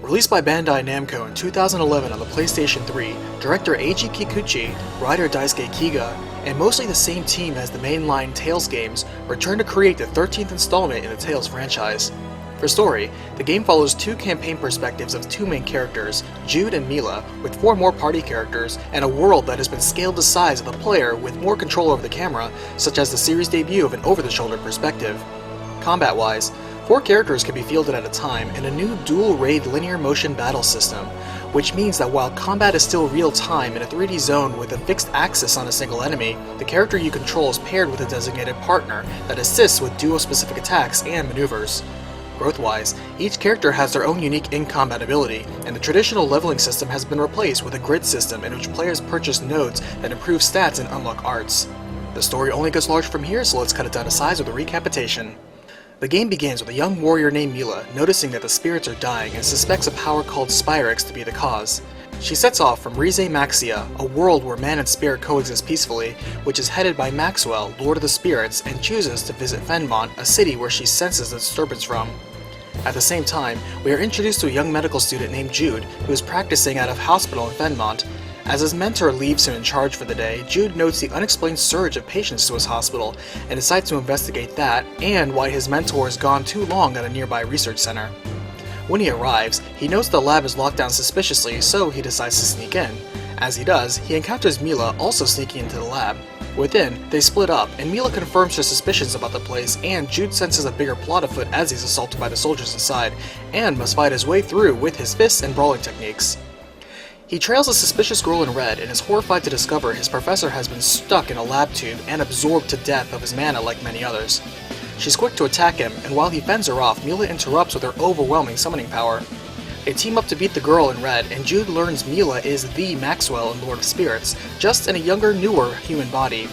Released by Bandai Namco in 2011 on the PlayStation 3, director Eiji Kikuchi, writer Daisuke Kiga, and mostly the same team as the mainline Tales games, returned to create the 13th installment in the Tales franchise. For story, the game follows two campaign perspectives of two main characters, Jude and Mila, with 4 more party characters, and a world that has been scaled to size of the player with more control over the camera, such as the series debut of an over-the-shoulder perspective. Combat-wise, 4 characters can be fielded at a time in a new dual-raid linear motion battle system, which means that while combat is still real-time in a 3D zone with a fixed axis on a single enemy, the character you control is paired with a designated partner that assists with duo-specific attacks and maneuvers. Growth-wise, each character has their own unique in-combat ability, and the traditional leveling system has been replaced with a grid system in which players purchase nodes that improve stats and unlock arts. The story only gets large from here, so let's cut it down to size with a recapitation. The game begins with a young warrior named Mila noticing that the spirits are dying and suspects a power called Spyrix to be the cause. She sets off from RECAPitation, a world where man and spirit coexist peacefully, which is headed by Maxwell, Lord of the Spirits, and chooses to visit Fenmont, a city where she senses a disturbance from. At the same time, we are introduced to a young medical student named Jude, who is practicing at a hospital in Fenmont. As his mentor leaves him in charge for the day, Jude notes the unexplained surge of patients to his hospital, and decides to investigate that, and why his mentor has gone too long at a nearby research center. When he arrives, he notes the lab is locked down suspiciously, so he decides to sneak in. As he does, he encounters Mila also sneaking into the lab. Within, they split up, and Mila confirms her suspicions about the place, and Jude senses a bigger plot afoot as he's assaulted by the soldiers inside, and must fight his way through with his fists and brawling techniques. He trails a suspicious girl in red and is horrified to discover his professor has been stuck in a lab tube and absorbed to death of his mana like many others. She's quick to attack him, and while he fends her off, Mila interrupts with her overwhelming summoning power. They team up to beat the girl in red, and Jude learns Mila is the Maxwell and Lord of Spirits, just in a younger, newer human body.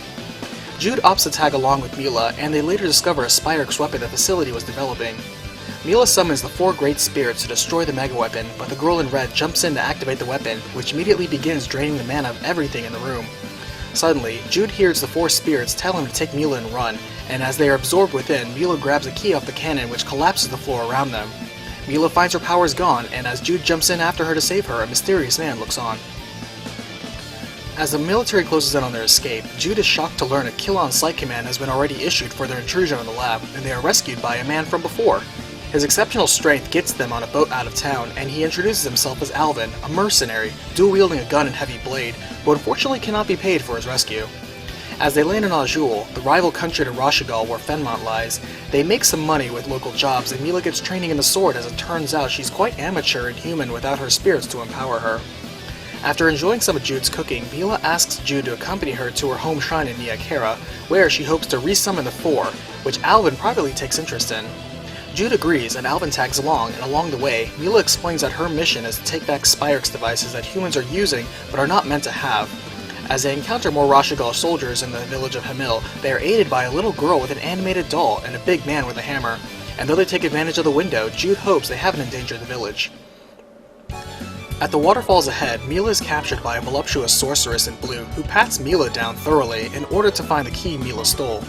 Jude opts to tag along with Mila, and they later discover a Spyrix weapon the facility was developing. Mila summons the 4 great spirits to destroy the mega weapon, but the girl in red jumps in to activate the weapon, which immediately begins draining the mana of everything in the room. Suddenly, Jude hears the 4 spirits tell him to take Mila and run, and as they are absorbed within, Mila grabs a key off the cannon which collapses the floor around them. Mila finds her powers gone, and as Jude jumps in after her to save her, a mysterious man looks on. As the military closes in on their escape, Jude is shocked to learn a kill-on-sight command has been already issued for their intrusion on the lab, and they are rescued by a man from before. His exceptional strength gets them on a boat out of town, and he introduces himself as Alvin, a mercenary, dual-wielding a gun and heavy blade, who unfortunately cannot be paid for his rescue. As they land in Azul, the rival country to Rashigal where Fenmont lies, they make some money with local jobs, and Mila gets training in the sword as it turns out she's quite amateur and human without her spirits to empower her. After enjoying some of Jude's cooking, Mila asks Jude to accompany her to her home shrine in Niakera, where she hopes to resummon the 4, which Alvin privately takes interest in. Jude agrees, and Alvin tags along, and along the way, Mila explains that her mission is to take back Spyrix devices that humans are using but are not meant to have. As they encounter more Rashigal soldiers in the village of Hamil, they are aided by a little girl with an animated doll and a big man with a hammer, and though they take advantage of the window, Jude hopes they haven't endangered the village. At the waterfalls ahead, Mila is captured by a voluptuous sorceress in blue who pats Mila down thoroughly in order to find the key Mila stole.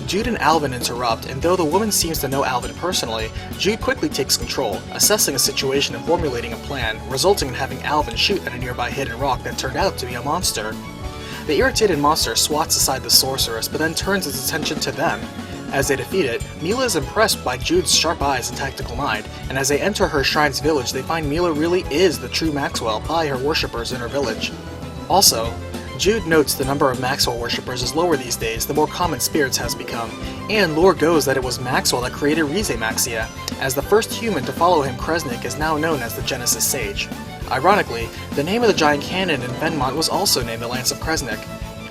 Jude and Alvin interrupt, and though the woman seems to know Alvin personally, Jude quickly takes control, assessing a situation and formulating a plan, resulting in having Alvin shoot at a nearby hidden rock that turned out to be a monster. The irritated monster swats aside the sorceress, but then turns its attention to them. As they defeat it, Mila is impressed by Jude's sharp eyes and tactical mind, and as they enter her shrine's village, they find Mila really is the true Maxwell by her worshippers in her village. Also, Jude notes the number of Maxwell worshippers is lower these days the more common spirits has become, and lore goes that it was Maxwell that created RECAPitation, as the first human to follow him, Kresnik, is now known as the Genesis Sage. Ironically, the name of the giant cannon in Fenmont was also named the Lance of Kresnik.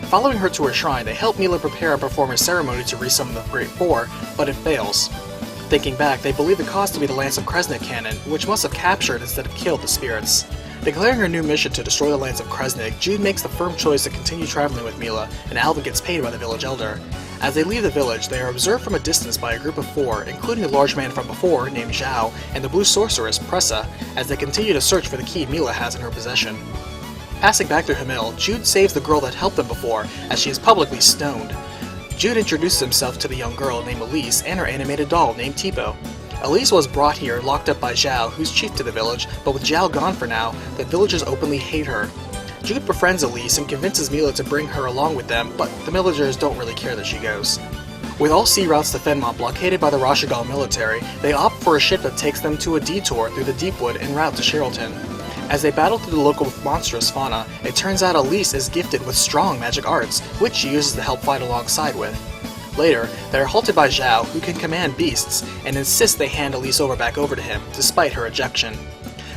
Following her to her shrine, they help Mila prepare and perform a ceremony to resummon the Great Four, but it fails. Thinking back, they believe the cause to be the Lance of Kresnik cannon, which must have captured instead of killed the spirits. Declaring her new mission to destroy the Lance of Kresnik, Jude makes the firm choice to continue traveling with Mila, and Alvin gets paid by the village elder. As they leave the village, they are observed from a distance by a group of 4, including the large man from before, named Zhao, and the blue sorceress, Pressa, as they continue to search for the key Mila has in her possession. Passing back through Hamil, Jude saves the girl that helped them before, as she is publicly stoned. Jude introduces himself to the young girl named Elise and her animated doll named Tipo. Elise was brought here locked up by Zhao, who's chief to the village, but with Zhao gone for now, the villagers openly hate her. Jude befriends Elise and convinces Mila to bring her along with them, but the villagers don't really care that she goes. With all sea routes to Fenmont blockaded by the Rashigal military, they opt for a ship that takes them to a detour through the Deepwood en route to Sherrilton. As they battle through the local monstrous fauna, it turns out Elise is gifted with strong magic arts, which she uses to help fight alongside with. Later, they are halted by Zhao, who can command beasts, and insists they hand Elise back over to him, despite her ejection.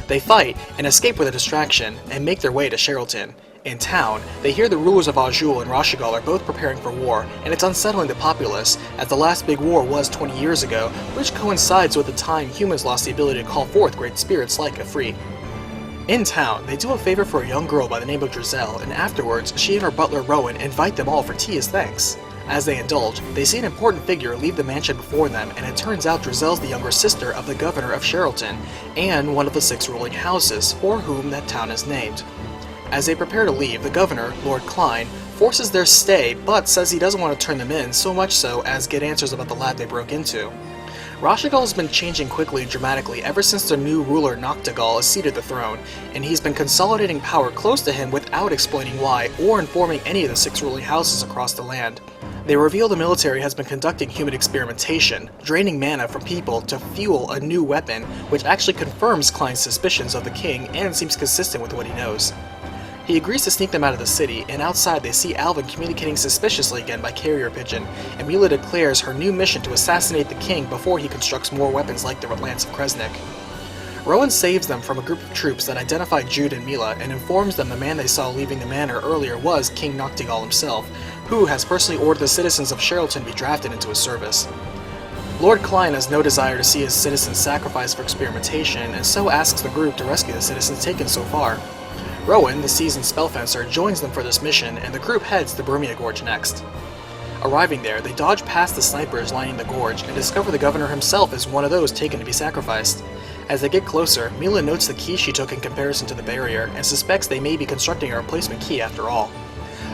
They fight, and escape with a distraction, and make their way to Sherrilton. In town, they hear the rulers of Azul and Rashigal are both preparing for war, and it's unsettling the populace, as the last big war was 20 years ago, which coincides with the time humans lost the ability to call forth great spirits like Ifrit. In town, they do a favor for a young girl by the name of Drizel, and afterwards, she and her butler Rowan invite them all for tea as thanks. As they indulge, they see an important figure leave the mansion before them, and it turns out Drizel's the younger sister of the governor of Sherrilton, and one of the 6 ruling houses, for whom that town is named. As they prepare to leave, the governor, Lord Klein, forces their stay, but says he doesn't want to turn them in, so much so as get answers about the lab they broke into. Rashigal has been changing quickly and dramatically ever since the new ruler Noctigal acceded the throne, and he's been consolidating power close to him without explaining why or informing any of the 6 ruling houses across the land. They reveal the military has been conducting human experimentation, draining mana from people to fuel a new weapon, which actually confirms Klein's suspicions of the king and seems consistent with what he knows. He agrees to sneak them out of the city, and outside they see Alvin communicating suspiciously again by carrier pigeon, and Mila declares her new mission to assassinate the king before he constructs more weapons like the Lance of Kresnik. Rowan saves them from a group of troops that identify Jude and Mila and informs them the man they saw leaving the manor earlier was King Noctigal himself, who has personally ordered the citizens of Sherrilton be drafted into his service. Lord Klein has no desire to see his citizens sacrificed for experimentation, and so asks the group to rescue the citizens taken so far. Rowan, the seasoned spellfencer, joins them for this mission, and the group heads to Brumia Gorge next. Arriving there, they dodge past the snipers lining the gorge and discover the governor himself is one of those taken to be sacrificed. As they get closer, Mila notes the key she took in comparison to the barrier and suspects they may be constructing a replacement key after all.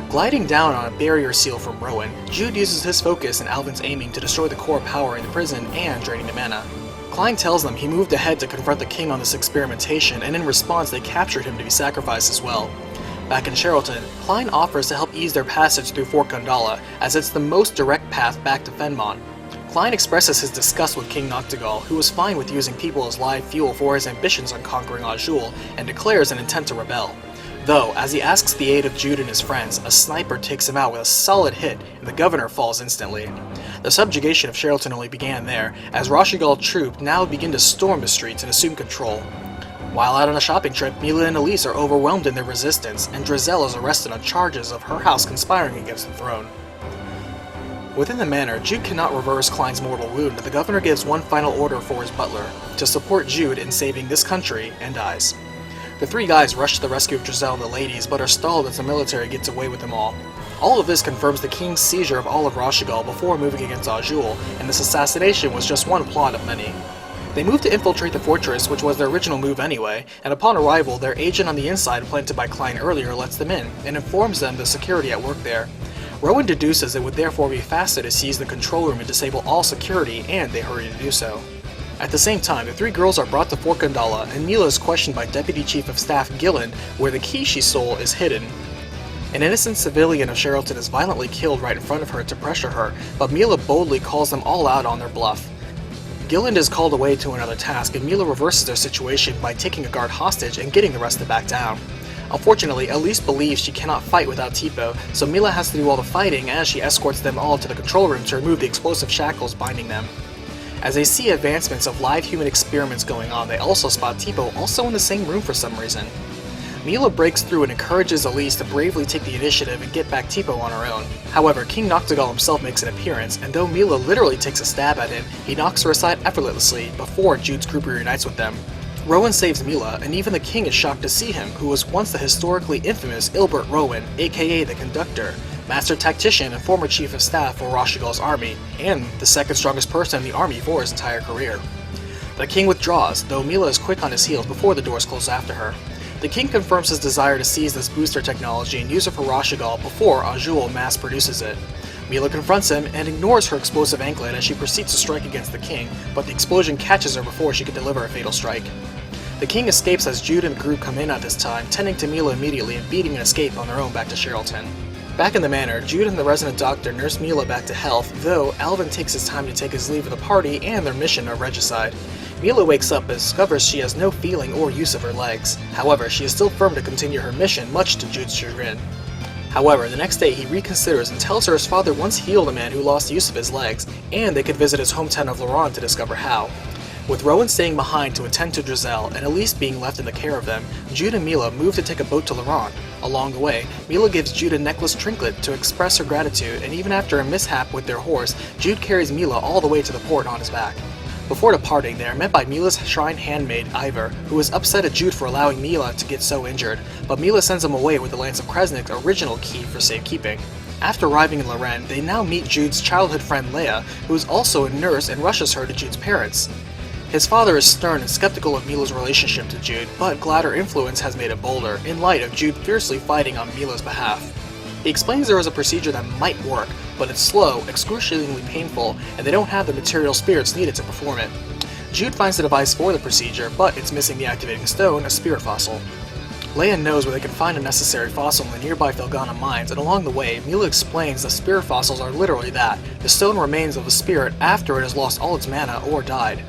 Gliding down on a barrier seal from Rowan, Jude uses his focus and Alvin's aiming to destroy the core power in the prison and draining the mana. Klein tells them he moved ahead to confront the king on this experimentation, and in response they captured him to be sacrificed as well. Back in Sherrilton, Klein offers to help ease their passage through Fort Gandala, as it's the most direct path back to Fenmont. Klein expresses his disgust with King Noctigal, who was fine with using people as live fuel for his ambitions on conquering Azul, and declares an intent to rebel. Though, as he asks the aid of Jude and his friends, a sniper takes him out with a solid hit, and the governor falls instantly. The subjugation of Sherrilton only began there, as Rashigal troops now begin to storm the streets and assume control. While out on a shopping trip, Mila and Elise are overwhelmed in their resistance, and Drizel is arrested on charges of her house conspiring against the throne. Within the manor, Jude cannot reverse Klein's mortal wound, but the governor gives one final order for his butler, to support Jude in saving this country, and dies. The 3 guys rush to the rescue of Drizel and the ladies, but are stalled as the military gets away with them all. All of this confirms the king's seizure of all of Rashigal before moving against Azul, and this assassination was just one plot of many. They move to infiltrate the fortress, which was their original move anyway, and upon arrival, their agent on the inside planted by Klein earlier lets them in, and informs them the security at work there. Rowan deduces it would therefore be faster to seize the control room and disable all security, and they hurry to do so. At the same time, the 3 girls are brought to Fort Gandala, and Mila is questioned by Deputy Chief of Staff Gilland, where the key she stole is hidden. An innocent civilian of Sherrilton is violently killed right in front of her to pressure her, but Mila boldly calls them all out on their bluff. Gilland is called away to another task, and Mila reverses their situation by taking a guard hostage and getting the rest to back down. Unfortunately, Elise believes she cannot fight without Tipo, so Mila has to do all the fighting as she escorts them all to the control room to remove the explosive shackles binding them. As they see advancements of live human experiments going on, they also spot Tipo also in the same room for some reason. Mila breaks through and encourages Elise to bravely take the initiative and get back Tipo on her own. However, King Noctigal himself makes an appearance, and though Mila literally takes a stab at him, he knocks her aside effortlessly before Jude's group reunites with them. Rowan saves Mila, and even the king is shocked to see him, who was once the historically infamous Ilbert Rowan, aka the Conductor, master tactician and former chief of staff for Rashigal's army, and the second strongest person in the army for his entire career. The king withdraws, though Mila is quick on his heels before the doors close after her. The king confirms his desire to seize this booster technology and use it for Rashigal before Azul mass produces it. Mila confronts him and ignores her explosive anklet as she proceeds to strike against the king, but the explosion catches her before she can deliver a fatal strike. The king escapes as Jude and the group come in at this time, tending to Mila immediately and beating an escape on their own back to Sherrilton. Back in the manor, Jude and the resident doctor nurse Mila back to health, though Alvin takes his time to take his leave of the party and their mission of regicide. Mila wakes up and discovers she has no feeling or use of her legs. However, she is still firm to continue her mission, much to Jude's chagrin. However, the next day he reconsiders and tells her his father once healed a man who lost use of his legs, and they could visit his hometown of Laurent to discover how. With Rowan staying behind to attend to Drizel and Elise being left in the care of them, Jude and Mila move to take a boat to Laurent. Along the way, Mila gives Jude a necklace trinket to express her gratitude, and even after a mishap with their horse, Jude carries Mila all the way to the port on his back. Before departing, they are met by Mila's shrine handmaid, Ivor, who is upset at Jude for allowing Mila to get so injured, but Mila sends him away with the Lance of Kresnik's original key for safekeeping. After arriving in Lorraine, they now meet Jude's childhood friend Leia, who is also a nurse and rushes her to Jude's parents. His father is stern and skeptical of Mila's relationship to Jude, but glad her influence has made it bolder, in light of Jude fiercely fighting on Mila's behalf. He explains there is a procedure that might work, but it's slow, excruciatingly painful, and they don't have the material spirits needed to perform it. Jude finds the device for the procedure, but it's missing the activating stone, a spirit fossil. Leia knows where they can find a necessary fossil in the nearby Felghana mines, and along the way, Mila explains the spirit fossils are literally that, the stone remains of a spirit after it has lost all its mana or died.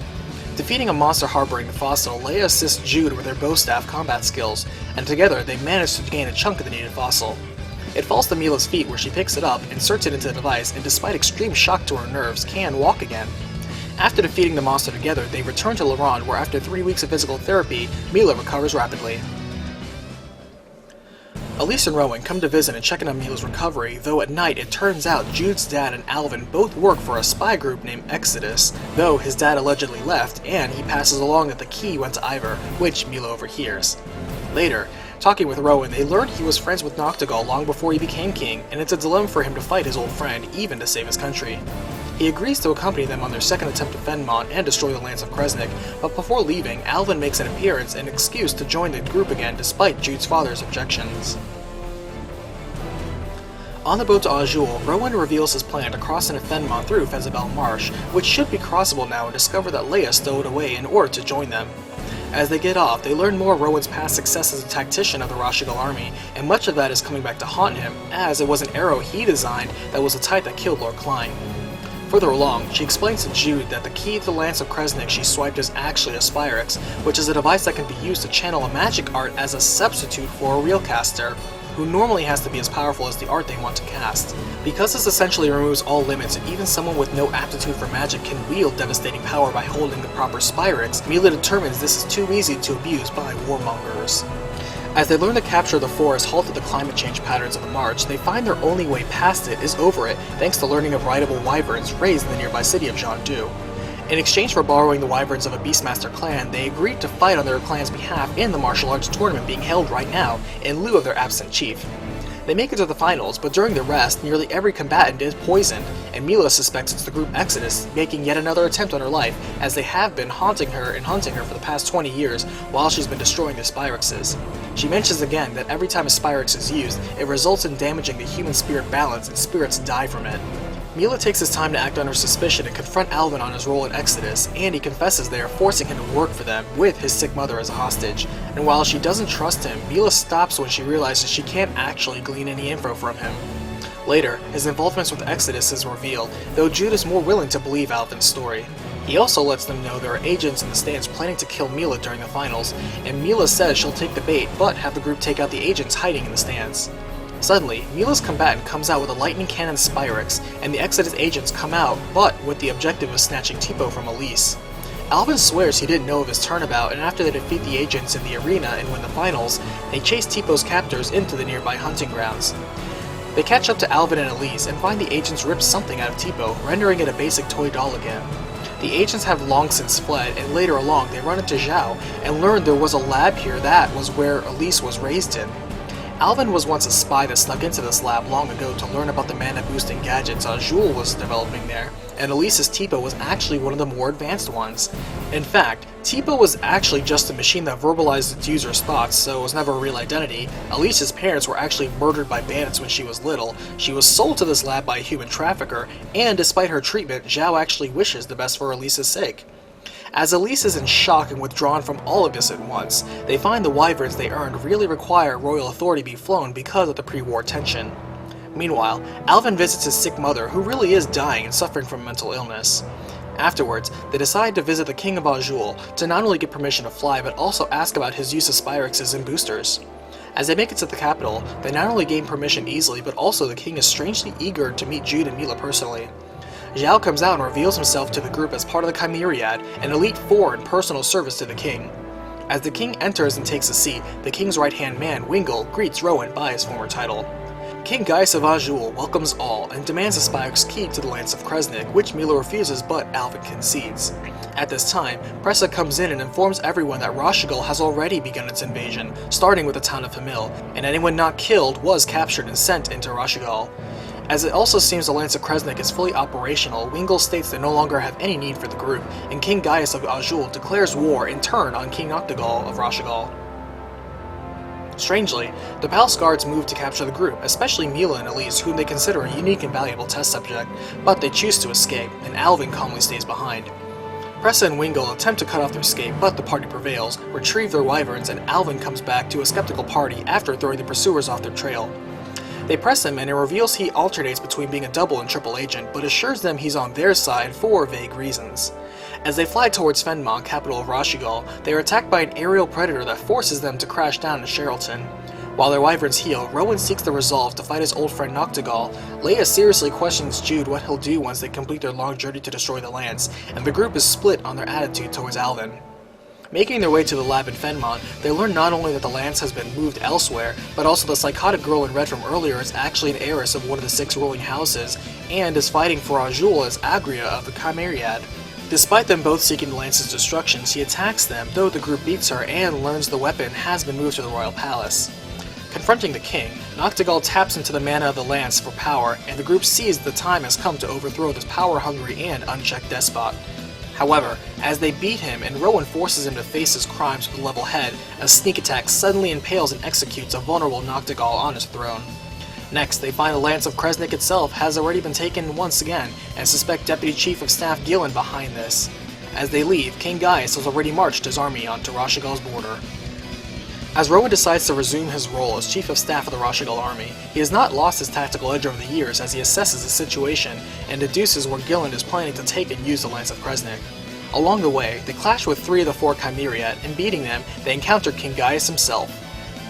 Defeating a monster harboring the fossil, Leia assists Jude with her bow staff combat skills, and together they manage to gain a chunk of the needed fossil. It falls to Mila's feet where she picks it up, inserts it into the device, and despite extreme shock to her nerves, can walk again. After defeating the monster together, they return to Laurent where after 3 weeks of physical therapy, Mila recovers rapidly. Elise and Rowan come to visit and check in on Mila's recovery, though at night it turns out Jude's dad and Alvin both work for a spy group named Exodus, though his dad allegedly left, and he passes along that the key went to Ivor, which Mila overhears. Later, talking with Rowan, they learn he was friends with Noctigal long before he became king, and it's a dilemma for him to fight his old friend, even to save his country. He agrees to accompany them on their second attempt to Fenmont and destroy the Lance of Kresnik, but before leaving, Alvin makes an appearance and excuse to join the group again despite Jude's father's objections. On the boat to Azul, Rowan reveals his plan to cross into Fenmont through Fezabel Marsh, which should be crossable now, and discover that Leia stowed away in order to join them. As they get off, they learn more of Rowan's past success as a tactician of the Rashigal army, and much of that is coming back to haunt him, as it was an arrow he designed that was the type that killed Lord Klein. Further along, she explains to Jude that the key to the Lance of Kresnik she swiped is actually a Spyrix, which is a device that can be used to channel a magic art as a substitute for a real caster, who normally has to be as powerful as the art they want to cast. Because this essentially removes all limits, and even someone with no aptitude for magic can wield devastating power by holding the proper Spyrix, Mila determines this is too easy to abuse by warmongers. As they learn to capture the forest halted the climate change patterns of the march, they find their only way past it is over it, thanks to learning of rideable wyverns raised in the nearby city of Jeondu. In exchange for borrowing the wyverns of a Beastmaster clan, they agreed to fight on their clan's behalf in the martial arts tournament being held right now, in lieu of their absent chief. They make it to the finals, but during the rest, nearly every combatant is poisoned, and Mila suspects it's the group Exodus making yet another attempt on her life, as they have been haunting her and hunting her for the past 20 years while she's been destroying their Spyrixes. She mentions again that every time a Spyrix is used, it results in damaging the human spirit balance and spirits die from it. Mila takes his time to act under suspicion and confront Alvin on his role in Exodus, and he confesses they are forcing him to work for them, with his sick mother as a hostage. And while she doesn't trust him, Mila stops when she realizes she can't actually glean any info from him. Later, his involvement with Exodus is revealed, though Jude is more willing to believe Alvin's story. He also lets them know there are agents in the stands planning to kill Mila during the finals, and Mila says she'll take the bait, but have the group take out the agents hiding in the stands. Suddenly, Mila's combatant comes out with a lightning cannon Spyrix, and the Exodus agents come out, but with the objective of snatching Tipo from Elise. Alvin swears he didn't know of his turnabout, and after they defeat the agents in the arena and win the finals, they chase Tipo's captors into the nearby hunting grounds. They catch up to Alvin and Elise and find the agents rip something out of Tipo, rendering it a basic toy doll again. The agents have long since fled, and later along they run into Zhao and learn there was a lab here that was where Elise was raised in. Alvin was once a spy that snuck into this lab long ago to learn about the mana-boosting gadgets Jude was developing there, and Elise's Tipo was actually one of the more advanced ones. In fact, Tipo was actually just a machine that verbalized its user's thoughts, so it was never a real identity. Elise's parents were actually murdered by bandits when she was little, she was sold to this lab by a human trafficker, and despite her treatment, Zhao actually wishes the best for Elise's sake. As Elise is in shock and withdrawn from all of this at once, they find the wyverns they earned really require royal authority be flown because of the pre-war tension. Meanwhile, Alvin visits his sick mother, who really is dying and suffering from mental illness. Afterwards, they decide to visit the King of Azul to not only get permission to fly, but also ask about his use of Spyrexes and boosters. As they make it to the capital, they not only gain permission easily, but also the king is strangely eager to meet Jude and Mila personally. Zhao comes out and reveals himself to the group as part of the Chimeriad, an elite four in personal service to the king. As the king enters and takes a seat, the king's right-hand man, Wingle, greets Rowan by his former title. King Gaius of Azul welcomes all and demands the Spyrex key to the Lance of Kresnik, which Mila refuses but Alvin concedes. At this time, Pressa comes in and informs everyone that Rashigal has already begun its invasion, starting with the town of Hamil, and anyone not killed was captured and sent into Rashigal. As it also seems the Lance of Kresnik is fully operational, Wingle states they no longer have any need for the group, and King Gaius of Azul declares war in turn on King Noctigal of Rashigal. Strangely, the palace guards move to capture the group, especially Mila and Elise, whom they consider a unique and valuable test subject, but they choose to escape, and Alvin calmly stays behind. Pressa and Wingle attempt to cut off their escape, but the party prevails, retrieve their wyverns, and Alvin comes back to a skeptical party after throwing the pursuers off their trail. They press him and it reveals he alternates between being a double and triple agent, but assures them he's on their side for vague reasons. As they fly towards Fenmont, capital of Rashigal, they are attacked by an aerial predator that forces them to crash down in Sherrilton. While their wyverns heal, Rowan seeks the resolve to fight his old friend Noctigal. Leia seriously questions Jude what he'll do once they complete their long journey to destroy the Lance, and the group is split on their attitude towards Alvin. Making their way to the lab in Fenmont, they learn not only that the Lance has been moved elsewhere, but also the psychotic girl in red from earlier is actually an heiress of one of the 6 ruling houses, and is fighting for Azul as Agria of the Chimeriad. Despite them both seeking the Lance's destruction, she attacks them, though the group beats her and learns the weapon has been moved to the royal palace. Confronting the king, Noctigal taps into the mana of the Lance for power, and the group sees the time has come to overthrow this power-hungry and unchecked despot. However, as they beat him and Rowan forces him to face his crimes with a level head, a sneak attack suddenly impales and executes a vulnerable Noctigal on his throne. Next, they find the Lance of Kresnik itself has already been taken once again, and suspect Deputy Chief of Staff Gillen behind this. As they leave, King Gaius has already marched his army onto Rashigal's border. As Rowan decides to resume his role as Chief of Staff of the Rashigal army, he has not lost his tactical edge over the years as he assesses the situation and deduces where Gillen is planning to take and use the Lance of Kresnik. Along the way, they clash with 3 of the 4 Chimeriad, and beating them, they encounter King Gaius himself.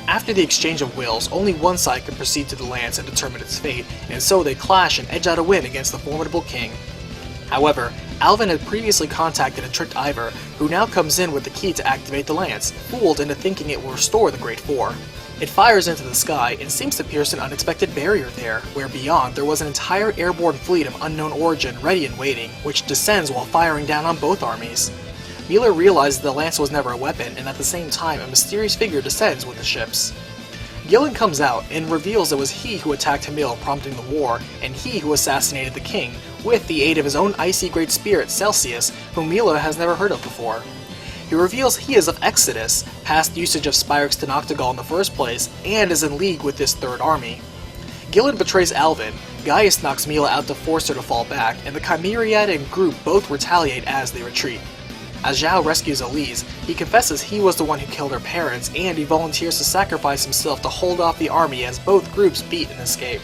After the exchange of wills, only one side can proceed to the Lance and determine its fate, and so they clash and edge out a win against the formidable king. However, Alvin had previously contacted a tricked Ivor, who now comes in with the key to activate the Lance, fooled into thinking it will restore the Great Four. It fires into the sky and seems to pierce an unexpected barrier there, where beyond there was an entire airborne fleet of unknown origin ready and waiting, which descends while firing down on both armies. Mila realizes the Lance was never a weapon, and at the same time a mysterious figure descends with the ships. Gillen comes out and reveals it was he who attacked Hamil, prompting the war, and he who assassinated the king, with the aid of his own icy great spirit Celsius, whom Mila has never heard of before. He reveals he is of Exodus, past usage of Spyrex to Noctigal in the first place, and is in league with this third army. Gillen betrays Alvin, Gaius knocks Mila out to force her to fall back, and the Chimeriad and group both retaliate as they retreat. As Zhao rescues Elise, he confesses he was the one who killed her parents, and he volunteers to sacrifice himself to hold off the army as both groups beat and escape.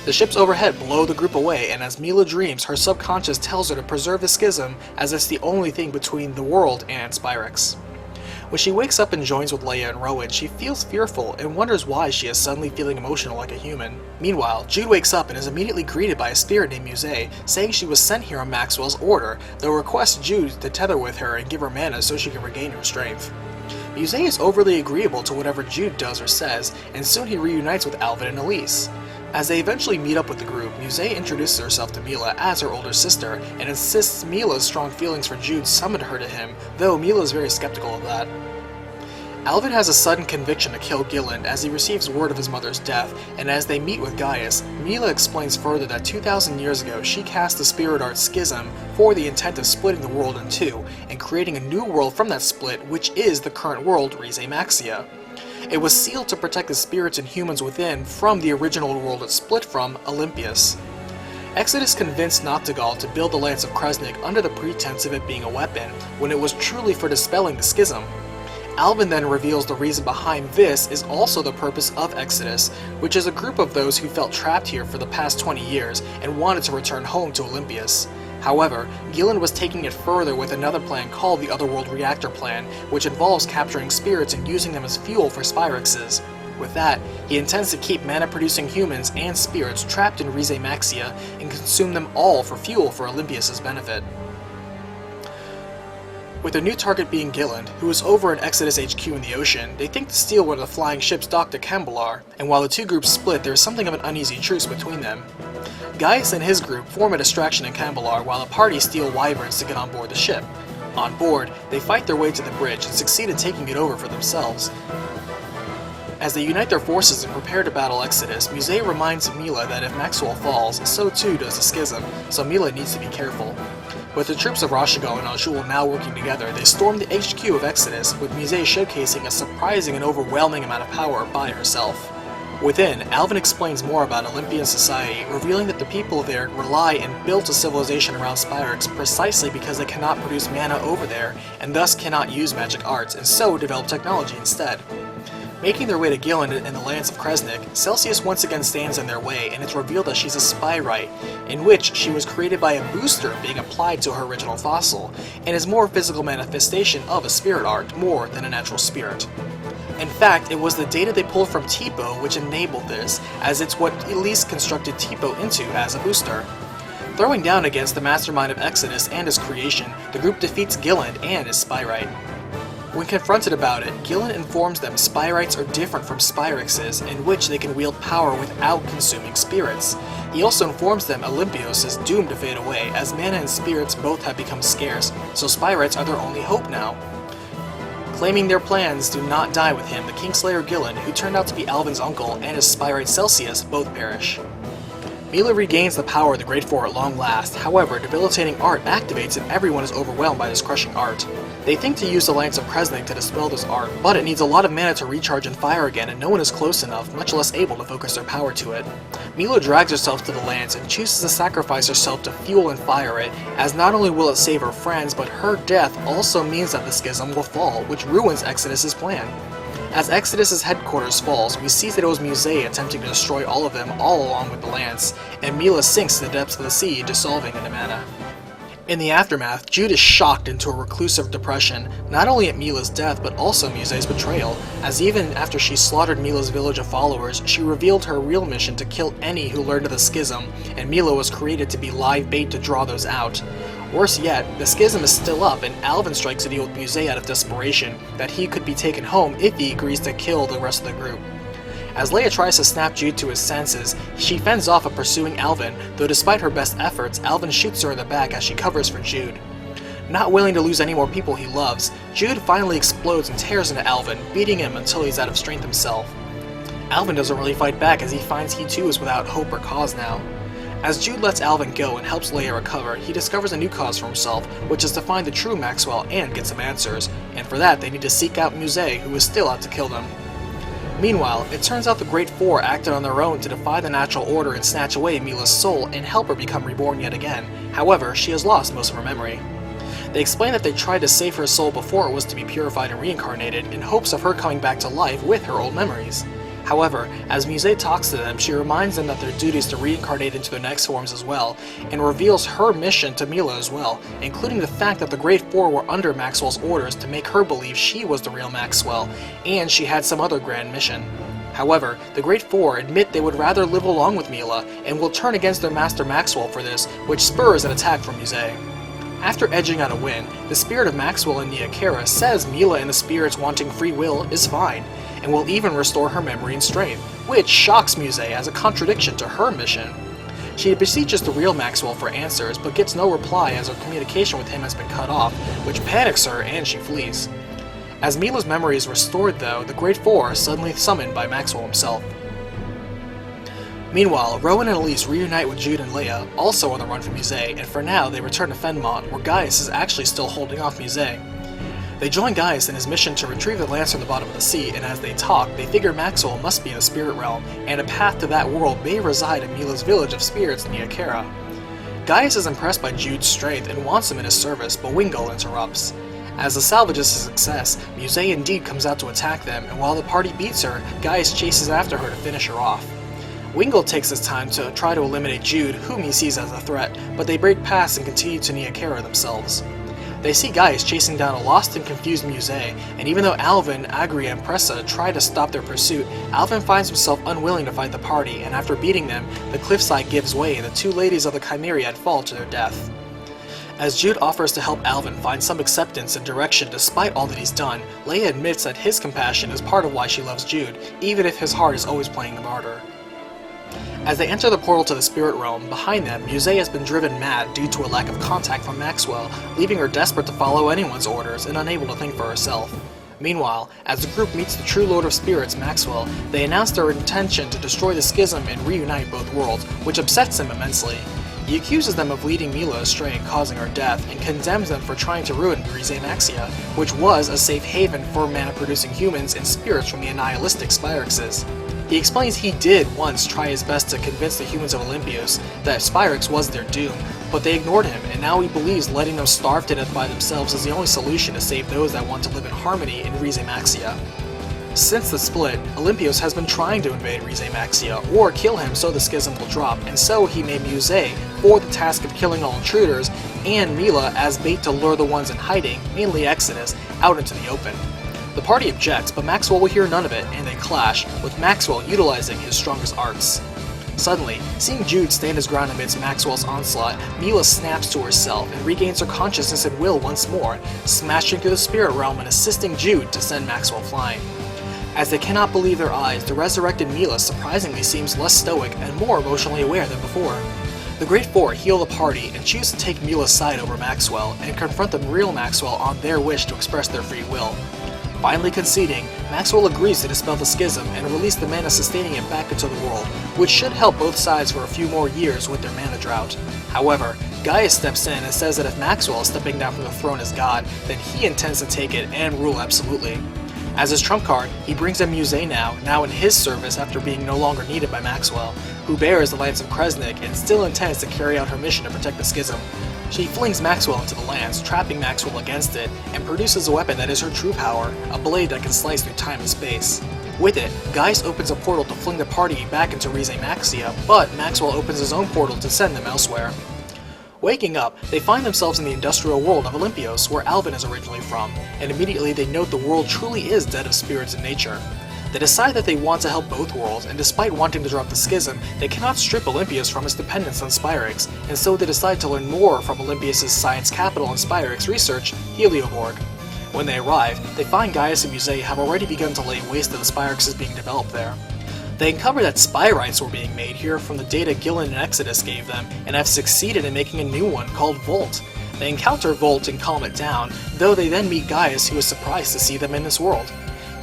The ships overhead blow the group away, and as Mila dreams, her subconscious tells her to preserve the schism as it's the only thing between the world and Spyrex. When she wakes up and joins with Leia and Rowan, she feels fearful and wonders why she is suddenly feeling emotional like a human. Meanwhile, Jude wakes up and is immediately greeted by a spirit named Muse, saying she was sent here on Maxwell's order, though requests Jude to tether with her and give her mana so she can regain her strength. Muse is overly agreeable to whatever Jude does or says, and soon he reunites with Alvin and Elise. As they eventually meet up with the group, Muse introduces herself to Mila as her older sister, and insists Mila's strong feelings for Jude summoned her to him, though Mila is very skeptical of that. Alvin has a sudden conviction to kill Gilland as he receives word of his mother's death, and as they meet with Gaius, Mila explains further that 2,000 years ago she cast the spirit art schism for the intent of splitting the world in two, and creating a new world from that split, which is the current world, RECAPitation. It was sealed to protect the spirits and humans within from the original world it split from, Olympus. Exodus convinced Noctigal to build the Lance of Kresnik under the pretense of it being a weapon, when it was truly for dispelling the schism. Alvin then reveals the reason behind this is also the purpose of Exodus, which is a group of those who felt trapped here for the past 20 years and wanted to return home to Olympus. However, Gilland was taking it further with another plan called the Otherworld Reactor Plan, which involves capturing spirits and using them as fuel for Spyrexes. With that, he intends to keep mana-producing humans and spirits trapped in RECAPitation and consume them all for fuel for Olympus' benefit. With their new target being Gilland, who is over in Exodus HQ in the ocean, they think to steal one of the flying ships docked at Cambalar, and while the two groups split, there is something of an uneasy truce between them. Gaius and his group form a distraction in Cambalar while the party steal wyverns to get on board the ship. On board, they fight their way to the bridge and succeed in taking it over for themselves. As they unite their forces and prepare to battle Exodus, Muse reminds Mila that if Maxwell falls, so too does the schism, so Mila needs to be careful. With the troops of Rashigal and Azul now working together, they storm the HQ of Exodus, with Muse showcasing a surprising and overwhelming amount of power by herself. Within, Alvin explains more about Olympian society, revealing that the people there rely and built a civilization around Spyrex precisely because they cannot produce mana over there, and thus cannot use magic arts, and so develop technology instead. Making their way to Gilland and the Lance of Kresnik, Celsius once again stands in their way, and it's revealed that she's a spyrite, in which she was created by a booster being applied to her original fossil, and is more a physical manifestation of a spirit art more than a natural spirit. In fact, it was the data they pulled from Tipo which enabled this, as it's what Elise constructed Tipo into as a booster. Throwing down against the mastermind of Exodus and his creation, the group defeats Gilland and his spyrite. When confronted about it, Gilland informs them Spyrites are different from Spyrexes, in which they can wield power without consuming spirits. He also informs them Olympios is doomed to fade away, as mana and spirits both have become scarce, so Spyrites are their only hope now. Claiming their plans do not die with him, the Kingslayer Gilland, who turned out to be Alvin's uncle, and his Spyrite Celsius both perish. Mila regains the power of the Great Four at long last, however, debilitating art activates and everyone is overwhelmed by this crushing art. They think to use the Lance of Kresnik to dispel this art, but it needs a lot of mana to recharge and fire again, and no one is close enough, much less able to focus their power to it. Mila drags herself to the Lance and chooses to sacrifice herself to fuel and fire it, as not only will it save her friends, but her death also means that the schism will fall, which ruins Exodus' plan. As Exodus' headquarters falls, we see that it was Muse attempting to destroy all of them all along with the Lance, and Mila sinks to the depths of the sea, dissolving into mana. In the aftermath, Jude is shocked into a reclusive depression, not only at Mila's death but also Muse's betrayal, as even after she slaughtered Mila's village of followers, she revealed her real mission to kill any who learned of the schism, and Mila was created to be live bait to draw those out. Worse yet, the schism is still up, and Alvin strikes a deal with Muse out of desperation that he could be taken home if he agrees to kill the rest of the group. As Leia tries to snap Jude to his senses, she fends off a pursuing Alvin, though despite her best efforts, Alvin shoots her in the back as she covers for Jude. Not willing to lose any more people he loves, Jude finally explodes and tears into Alvin, beating him until he's out of strength himself. Alvin doesn't really fight back as he finds he too is without hope or cause now. As Jude lets Alvin go and helps Leia recover, he discovers a new cause for himself, which is to find the true Maxwell and get some answers, and for that they need to seek out Muse, who is still out to kill them. Meanwhile, it turns out the Great Four acted on their own to defy the natural order and snatch away Mila's soul and help her become reborn yet again. However, she has lost most of her memory. They explain that they tried to save her soul before it was to be purified and reincarnated in hopes of her coming back to life with her old memories. However, as Muse talks to them, she reminds them that their duty is to reincarnate into their next forms as well, and reveals her mission to Mila as well, including the fact that the Great Four were under Maxwell's orders to make her believe she was the real Maxwell, and she had some other grand mission. However, the Great Four admit they would rather live along with Mila, and will turn against their master Maxwell for this, which spurs an attack from Muse. After edging out a win, the spirit of Maxwell and Niakara says Mila and the spirits wanting free will is fine, and will even restore her memory and strength, which shocks Muse as a contradiction to her mission. She beseeches the real Maxwell for answers, but gets no reply as her communication with him has been cut off, which panics her and she flees. As Mila's memory is restored though, the Great Four are suddenly summoned by Maxwell himself. Meanwhile, Rowan and Elise reunite with Jude and Leia, also on the run from Muse, and for now they return to Fenmont, where Gaius is actually still holding off Muse. They join Gaius in his mission to retrieve the lance from the bottom of the sea, and as they talk, they figure Maxwell must be in the spirit realm, and a path to that world may reside in Mila's village of spirits near Kara. Gaius is impressed by Jude's strength and wants him in his service, but Wingle interrupts. As the salvage is a success, Muse indeed comes out to attack them, and while the party beats her, Gaius chases after her to finish her off. Wingle takes his time to try to eliminate Jude, whom he sees as a threat, but they break past and continue to Neokara themselves. They see Gaius chasing down a lost and confused Muse, and even though Alvin, Agria, and Pressa try to stop their pursuit, Alvin finds himself unwilling to fight the party, and after beating them, the cliffside gives way and the two ladies of the Chimeriad fall to their death. As Jude offers to help Alvin find some acceptance and direction despite all that he's done, Leia admits that his compassion is part of why she loves Jude, even if his heart is always playing the martyr. As they enter the portal to the spirit realm, behind them, Muse has been driven mad due to a lack of contact from Maxwell, leaving her desperate to follow anyone's orders and unable to think for herself. Meanwhile, as the group meets the true Lord of Spirits, Maxwell, they announce their intention to destroy the schism and reunite both worlds, which upsets him immensely. He accuses them of leading Mila astray and causing her death, and condemns them for trying to ruin RECAPitation, which was a safe haven for mana-producing humans and spirits from the nihilistic Spyrexes. He explains he did once try his best to convince the humans of Olympios that Spyrex was their doom, but they ignored him, and now he believes letting them starve to death by themselves is the only solution to save those that want to live in harmony in RECAPitation. Since the split, Olympios has been trying to invade RECAPitation or kill him so the schism will drop, and so he made Muse for the task of killing all intruders, and Mila as bait to lure the ones in hiding, mainly Exodus, out into the open. The party objects, but Maxwell will hear none of it, and they clash, with Maxwell utilizing his strongest arts. Suddenly, seeing Jude stand his ground amidst Maxwell's onslaught, Mila snaps to herself and regains her consciousness and will once more, smashing through the spirit realm and assisting Jude to send Maxwell flying. As they cannot believe their eyes, the resurrected Mila surprisingly seems less stoic and more emotionally aware than before. The Great Four heal the party and choose to take Mila's side over Maxwell and confront the real Maxwell on their wish to express their free will. Finally conceding, Maxwell agrees to dispel the schism and release the mana sustaining it back into the world, which should help both sides for a few more years with their mana drought. However, Gaius steps in and says that if Maxwell is stepping down from the throne as god, then he intends to take it and rule absolutely. As his trump card, he brings in Muse now in his service after being no longer needed by Maxwell, who bears the Lance of Kresnik and still intends to carry out her mission to protect the schism. She flings Maxwell into the lance, trapping Maxwell against it, and produces a weapon that is her true power, a blade that can slice through time and space. With it, Gaius opens a portal to fling the party back into RECAPitation, but Maxwell opens his own portal to send them elsewhere. Waking up, they find themselves in the industrial world of Olympios, where Alvin is originally from, and immediately they note the world truly is dead of spirits and nature. They decide that they want to help both worlds, and despite wanting to drop the schism, they cannot strip Olympios from its dependence on Spyrex, and so they decide to learn more from Olympios' science capital and Spyrex research, Helioborg. When they arrive, they find Gaius and Muse have already begun to lay waste to the Spyrexes being developed there. They uncover that Spyrites were being made here from the data Gillen and Exodus gave them, and have succeeded in making a new one called Volt. They encounter Volt and calm it down, though they then meet Gaius, who is surprised to see them in this world.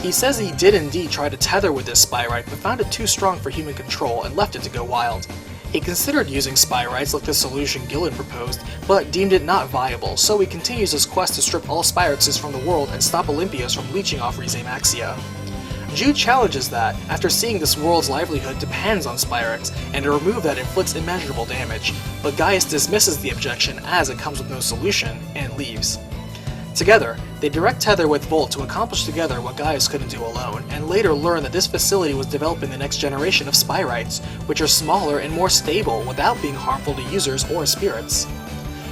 He says he did indeed try to tether with this Spyrite, but found it too strong for human control and left it to go wild. He considered using Spyrites like the solution Gillen proposed, but deemed it not viable, so he continues his quest to strip all Spyrexes from the world and stop Olympios from leeching off RECAPitation. Jude challenges that, after seeing this world's livelihood depends on Spyrex, and to remove that inflicts immeasurable damage, but Gaius dismisses the objection as it comes with no solution, and leaves. Together, they direct tether with Volt to accomplish together what Gaius couldn't do alone, and later learn that this facility was developing the next generation of Spyrites, which are smaller and more stable without being harmful to users or spirits.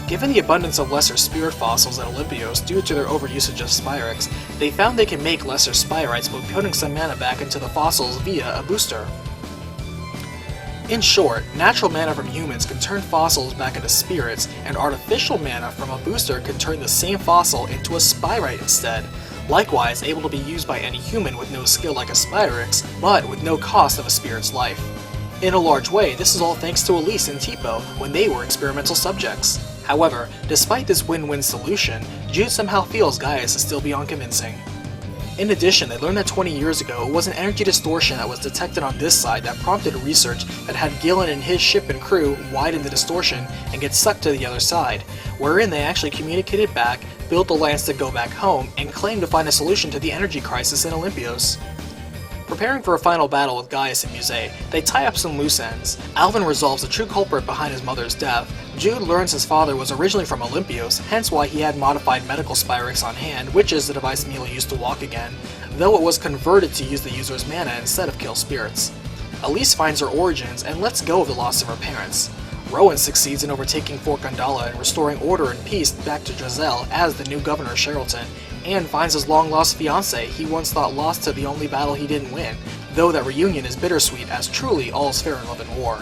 Given the abundance of lesser spirit fossils at Olympios due to their overusage of Spyrex, they found they can make lesser Spyrites by putting some mana back into the fossils via a booster. In short, natural mana from humans can turn fossils back into spirits, and artificial mana from a booster can turn the same fossil into a Spyrite instead, likewise able to be used by any human with no skill like a Spyrex, but with no cost of a spirit's life. In a large way, this is all thanks to Elise and Tipo when they were experimental subjects. However, despite this win-win solution, Jude somehow feels Gaius is still beyond convincing. In addition, they learned that 20 years ago, it was an energy distortion that was detected on this side that prompted research that had Gillen and his ship and crew widen the distortion and get sucked to the other side, wherein they actually communicated back, built the lance to go back home, and claimed to find a solution to the energy crisis in Olympios. Preparing for a final battle with Gaius and Muse, they tie up some loose ends. Alvin resolves the true culprit behind his mother's death. Jude learns his father was originally from Olympios, hence why he had modified medical spyrix on hand, which is the device Mila used to walk again, though it was converted to use the user's mana instead of kill spirits. Elise finds her origins and lets go of the loss of her parents. Rowan succeeds in overtaking Fort Gandala and restoring order and peace back to Giselle as the new governor of Sherrilton, and finds his long-lost fiancée he once thought lost to the only battle he didn't win, though that reunion is bittersweet as truly all is fair in love and war.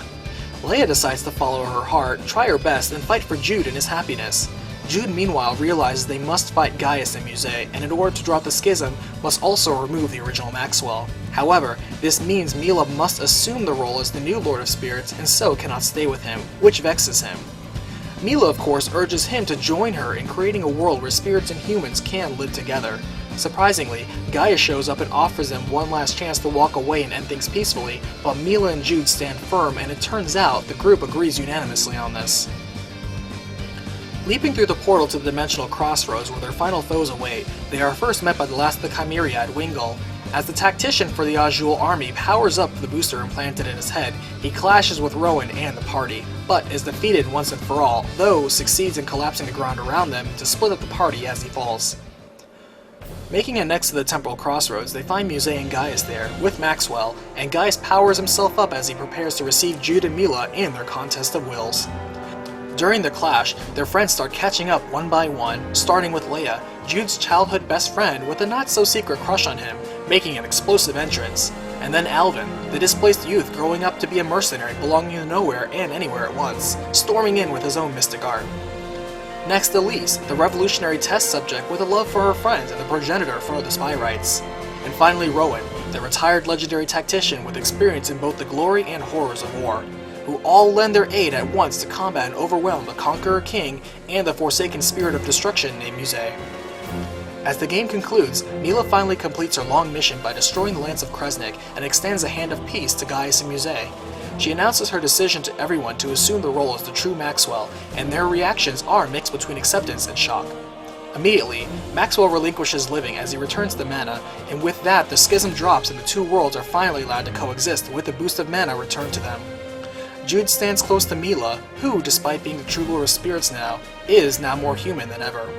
Leia decides to follow her heart, try her best, and fight for Jude and his happiness. Jude meanwhile realizes they must fight Gaius and Muse, and in order to drop the schism, must also remove the original Maxwell. However, this means Mila must assume the role as the new Lord of Spirits and so cannot stay with him, which vexes him. Mila, of course, urges him to join her in creating a world where spirits and humans can live together. Surprisingly, Gaius shows up and offers them one last chance to walk away and end things peacefully, but Mila and Jude stand firm, and it turns out the group agrees unanimously on this. Leaping through the portal to the dimensional crossroads where their final foes await, they are first met by the last of the Chimeriad, Wingle. As the tactician for the Azul army powers up the booster implanted in his head, he clashes with Rowan and the party, but is defeated once and for all, though succeeds in collapsing the ground around them to split up the party as he falls. Making it next to the temporal crossroads, they find Muse and Gaius there, with Maxwell, and Gaius powers himself up as he prepares to receive Jude and Mila in their contest of wills. During the clash, their friends start catching up one by one, starting with Leia, Jude's childhood best friend with a not-so-secret crush on him, making an explosive entrance, and then Alvin, the displaced youth growing up to be a mercenary belonging to nowhere and anywhere at once, storming in with his own mystic art. Next, Elise, the revolutionary test subject with a love for her friends and the progenitor for the spy rights. And finally Rowan, the retired legendary tactician with experience in both the glory and horrors of war, who all lend their aid at once to combat and overwhelm the Conqueror King and the forsaken spirit of destruction named Muse. As the game concludes, Mila finally completes her long mission by destroying the Lance of Kresnik and extends a hand of peace to Gaius and Muse. She announces her decision to everyone to assume the role as the true Maxwell, and their reactions are mixed between acceptance and shock. Immediately, Maxwell relinquishes living as he returns the mana, and with that the schism drops and the two worlds are finally allowed to coexist with the boost of mana returned to them. Jude stands close to Mila, who, despite being the true Lord of Spirits now, is now more human than ever.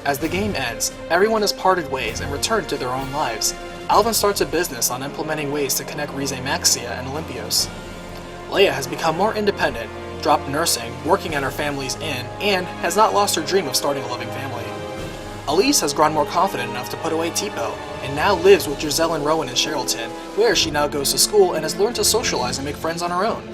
As the game ends, everyone has parted ways and returned to their own lives. Alvin starts a business on implementing ways to connect Rize Maxia and Olympios. Leia has become more independent, dropped nursing, working at her family's inn, and has not lost her dream of starting a loving family. Elise has grown more confident enough to put away Tipo, and now lives with Giselle and Rowan in Sherrilton, where she now goes to school and has learned to socialize and make friends on her own.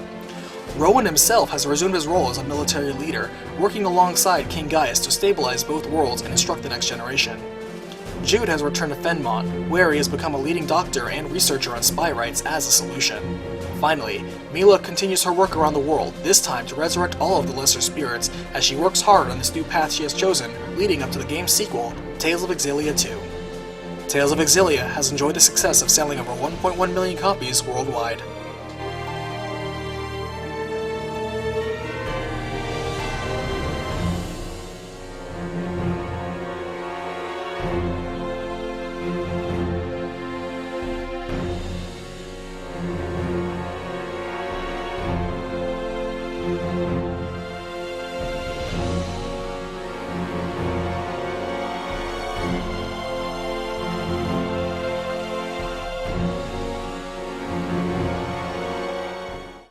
Rowan himself has resumed his role as a military leader, working alongside King Gaius to stabilize both worlds and instruct the next generation. Jude has returned to Fenmont, where he has become a leading doctor and researcher on spy rights as a solution. Finally, Mila continues her work around the world, this time to resurrect all of the lesser spirits, as she works hard on this new path she has chosen, leading up to the game's sequel, Tales of Xillia 2. Tales of Xillia has enjoyed the success of selling over 1.1 million copies worldwide.